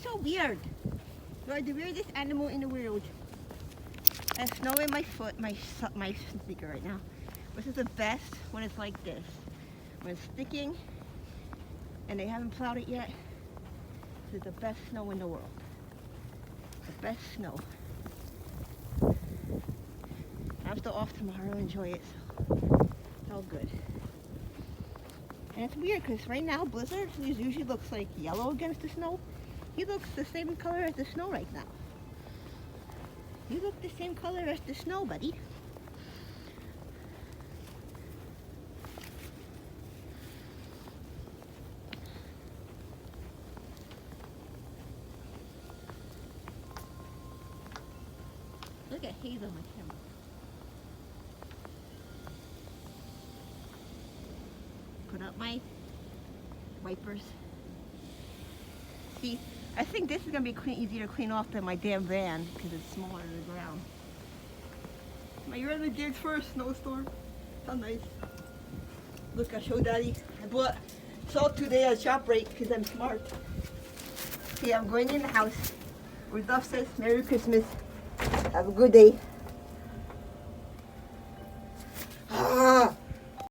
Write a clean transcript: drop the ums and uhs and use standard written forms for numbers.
so weird. You are the weirdest animal in the world. I have snow in my foot, my sneaker right now. This is the best when it's like this. When it's sticking and they haven't plowed it yet. This is the best snow in the world. The best snow. I'm still off tomorrow, enjoy it. So it's all good. And it's weird because right now Blizzard usually looks like yellow against the snow. He looks the same color as the snow right now. You look the same color as the snow, buddy. Look at Hazel on my camera. Put up my wipers. See, I think this is going to be easier to clean off than my damn van because it's smaller to the ground. My really digs for a snowstorm. How nice. Look, I showed Daddy. I bought salt today at ShopRite because I'm smart. Okay, I'm going in the house. Rudolph says Merry Christmas. Have a good day.